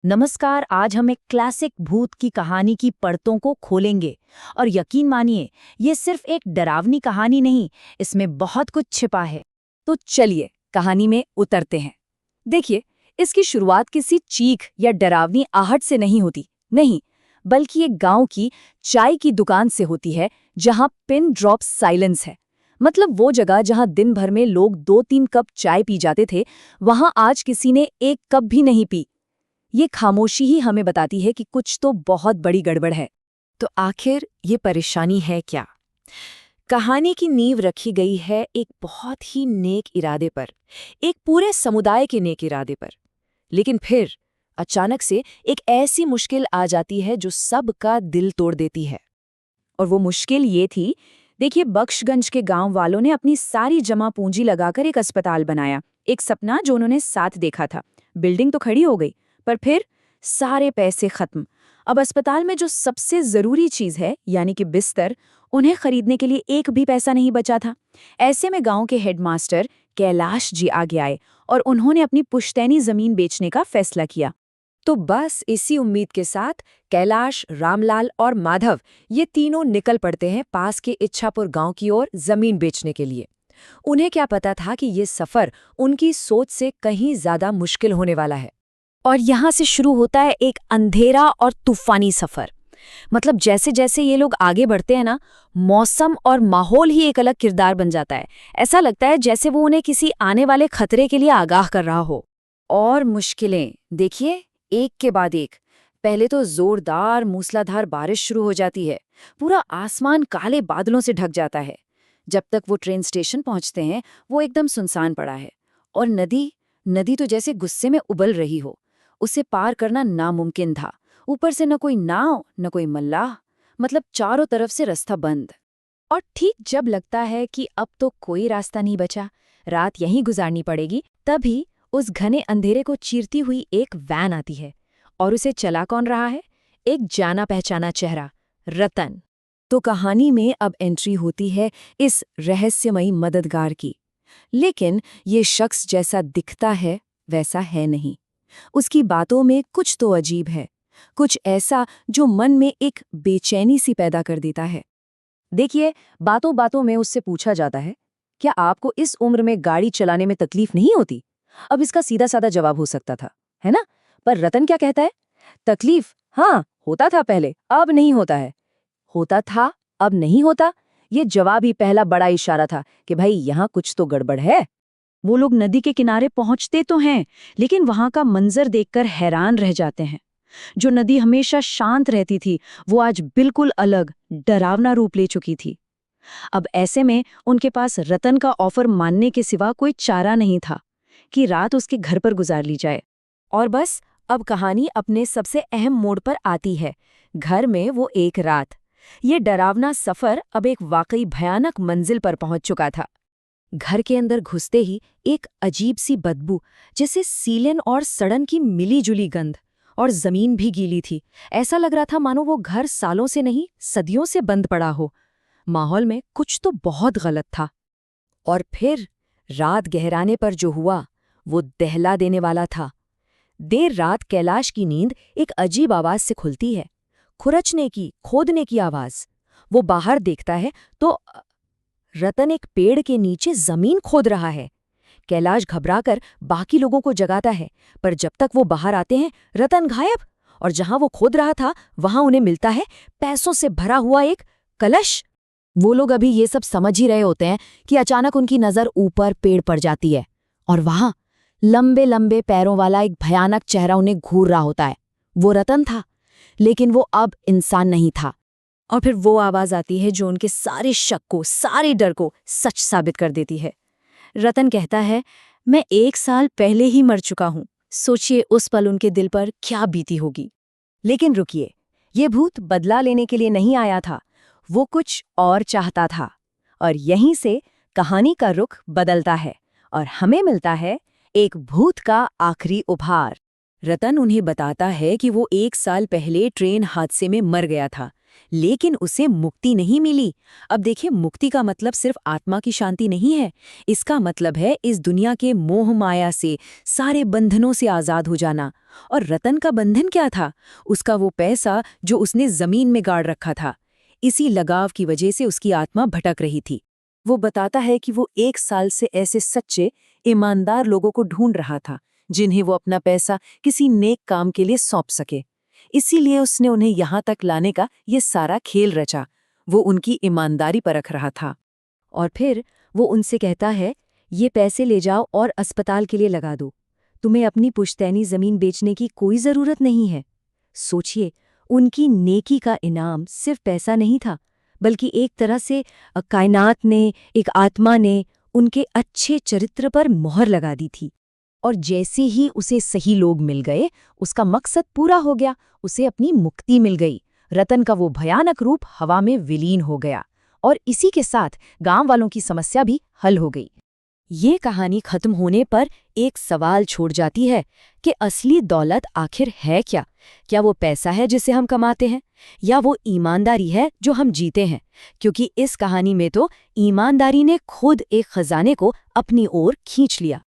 नमस्कार। आज हम एक क्लासिक भूत की कहानी की परतों को खोलेंगे और यकीन मानिए ये सिर्फ एक डरावनी कहानी नहीं, इसमें बहुत कुछ छिपा है। तो चलिए कहानी में उतरते हैं। देखिए, इसकी शुरुआत किसी चीख या डरावनी आहट से नहीं होती, नहीं, बल्कि एक गांव की चाय की दुकान से होती है, जहां पिन ड्रॉप साइलेंस है। मतलब वो जगह जहां दिन भर में लोग 2-3 कप चाय पी जाते थे, वहां आज किसी ने एक कप भी नहीं पी। ये खामोशी ही हमें बताती है कि कुछ तो बहुत बड़ी गड़बड़ है। तो आखिर ये परेशानी है क्या? कहानी की नींव रखी गई है एक बहुत ही नेक इरादे पर, एक पूरे समुदाय के नेक इरादे पर। लेकिन फिर अचानक से एक ऐसी मुश्किल आ जाती है जो सबका दिल तोड़ देती है। और वो मुश्किल ये थी, देखिए, बख्शगंज के गांव वालों ने अपनी सारी जमा पूंजी लगाकर एक अस्पताल बनाया, एक सपना जो उन्होंने साथ देखा था। बिल्डिंग तो खड़ी हो गई, पर फिर सारे पैसे खत्म। अब अस्पताल में जो सबसे जरूरी चीज है, यानी कि बिस्तर, उन्हें खरीदने के लिए एक भी पैसा नहीं बचा था। ऐसे में गांव के हेडमास्टर कैलाश जी आगे आए और उन्होंने अपनी पुश्तैनी जमीन बेचने का फैसला किया। तो बस इसी उम्मीद के साथ कैलाश, रामलाल और माधव ये तीनों निकल पड़ते हैं पास के इच्छापुर गांव की ओर जमीन बेचने के लिए। उन्हें क्या पता था कि ये सफर उनकी सोच से कहीं ज्यादा मुश्किल होने वाला है। और यहाँ से शुरू होता है एक अंधेरा और तूफानी सफर। मतलब जैसे जैसे ये लोग आगे बढ़ते हैं ना, मौसम और माहौल ही एक अलग किरदार बन जाता है। ऐसा लगता है जैसे वो उन्हें किसी आने वाले खतरे के लिए आगाह कर रहा हो। और मुश्किलें देखिए, एक के बाद एक। पहले तो जोरदार मूसलाधार बारिश शुरू हो जाती है। पूरा आसमान काले बादलों से ढक जाता है। जब तक वो ट्रेन स्टेशन पहुंचते हैं, वो एकदम सुनसान पड़ा है। और नदी नदी तो जैसे गुस्से में उबल रही हो। उसे पार करना नामुमकिन था। ऊपर से न कोई नाव, न कोई मल्लाह। मतलब चारों तरफ से रास्ता बंद। और ठीक जब लगता है कि अब तो कोई रास्ता नहीं बचा, रात यहीं गुजारनी पड़ेगी, तभी उस घने अंधेरे को चीरती हुई एक वैन आती है। और उसे चला कौन रहा है? एक जाना पहचाना चेहरा, रतन। तो कहानी में अब एंट्री होती है इस रहस्यमयी मददगार की। लेकिन ये शख्स जैसा दिखता है वैसा है नहीं। उसकी बातों में कुछ तो अजीब है, कुछ ऐसा जो मन में एक बेचैनी सी पैदा कर देता है। देखिए, बातों बातों में उससे पूछा जाता है, क्या आपको इस उम्र में गाड़ी चलाने में तकलीफ नहीं होती? अब इसका सीधा साधा जवाब हो सकता था, है ना? पर रतन क्या कहता है? तकलीफ, हाँ, होता था पहले, अब नहीं होता है। होता था, अब नहीं होता? ये जवाब ही पहला बड़ा इशारा था कि भाई यहाँ कुछ तो गड़बड़ है। वो लोग नदी के किनारे पहुंचते तो हैं, लेकिन वहां का मंजर देखकर हैरान रह जाते हैं। जो नदी हमेशा शांत रहती थी, वो आज बिल्कुल अलग, डरावना रूप ले चुकी थी। अब ऐसे में उनके पास रतन का ऑफर मानने के सिवा कोई चारा नहीं था कि रात उसके घर पर गुजार ली जाए। और बस अब कहानी अपने सबसे अहम मोड़ पर आती है। घर में वो एक रात। ये डरावना सफर अब एक वाकई भयानक मंजिल पर पहुंच चुका था। घर के अंदर घुसते ही एक अजीब सी बदबू, जैसे सीलन और सड़न की मिली-जुली गंध, और जमीन भी गीली थी। ऐसा लग रहा था मानो वो घर सालों से नहीं, सदियों से बंद पड़ा हो। माहौल में कुछ तो बहुत गलत था। और फिर रात गहराने पर जो हुआ, वो दहला देने वाला था। देर रात कैलाश की नींद एक अजीब आवाज से खुलती है, खुरचने की, खोदने की आवाज। वो बाहर देखता है तो रतन एक पेड़ के नीचे जमीन खोद रहा है। कैलाश घबराकर बाकी लोगों को जगाता है, पर जब तक वो बाहर आते हैं, रतन गायब। और जहां वो खोद रहा था, वहां उन्हें मिलता है पैसों से भरा हुआ एक कलश। वो लोग अभी ये सब समझ ही रहे होते हैं कि अचानक उनकी नजर ऊपर पेड़ पर जाती है, और वहां लंबे लंबे पैरों वाला एक भयानक चेहरा उन्हें घूर रहा होता है। वो रतन था, लेकिन वो अब इंसान नहीं था। और फिर वो आवाज आती है जो उनके सारे शक को, सारे डर को सच साबित कर देती है। रतन कहता है, मैं 1 साल पहले ही मर चुका हूं। सोचिए उस पल उनके दिल पर क्या बीती होगी। लेकिन रुकिए, ये भूत बदला लेने के लिए नहीं आया था, वो कुछ और चाहता था। और यहीं से कहानी का रुख बदलता है और हमें मिलता है एक भूत का आखिरी उपहार। रतन उन्हें बताता है कि वो 1 साल पहले ट्रेन हादसे में मर गया था, लेकिन उसे मुक्ति नहीं मिली। अब देखिए, मुक्ति का मतलब सिर्फ आत्मा की शांति नहीं है, इसका मतलब है इस दुनिया के मोह माया से, सारे बंधनों से आजाद हो जाना। और रतन का बंधन क्या था? उसका वो पैसा जो उसने जमीन में गाड़ रखा था। इसी लगाव की वजह से उसकी आत्मा भटक रही थी। वो बताता है कि वो 1 साल से ऐसे सच्चे, ईमानदार लोगों को ढूंढ रहा था, जिन्हें वो अपना पैसा किसी नेक काम के लिए सौंप सके। इसीलिए उसने उन्हें यहाँ तक लाने का ये सारा खेल रचा। वो उनकी ईमानदारी परख रहा था। और फिर वो उनसे कहता है, ये पैसे ले जाओ और अस्पताल के लिए लगा दो। तुम्हें अपनी पुश्तैनी जमीन बेचने की कोई जरूरत नहीं है। सोचिए, उनकी नेकी का इनाम सिर्फ पैसा नहीं था, बल्कि एक तरह से कायनात ने, एक आत्मा ने उनके अच्छे चरित्र पर मोहर लगा दी थी। और जैसे ही उसे सही लोग मिल गए, उसका मकसद पूरा हो गया, उसे अपनी मुक्ति मिल गई। रतन का वो भयानक रूप हवा में विलीन हो गया और इसी के साथ गांव वालों की समस्या भी हल हो गई। ये कहानी खत्म होने पर एक सवाल छोड़ जाती है कि असली दौलत आखिर है क्या? क्या वो पैसा है जिसे हम कमाते हैं, या वो ईमानदारी है जो हम जीते हैं? क्योंकि इस कहानी में तो ईमानदारी ने खुद एक खजाने को अपनी ओर खींच लिया।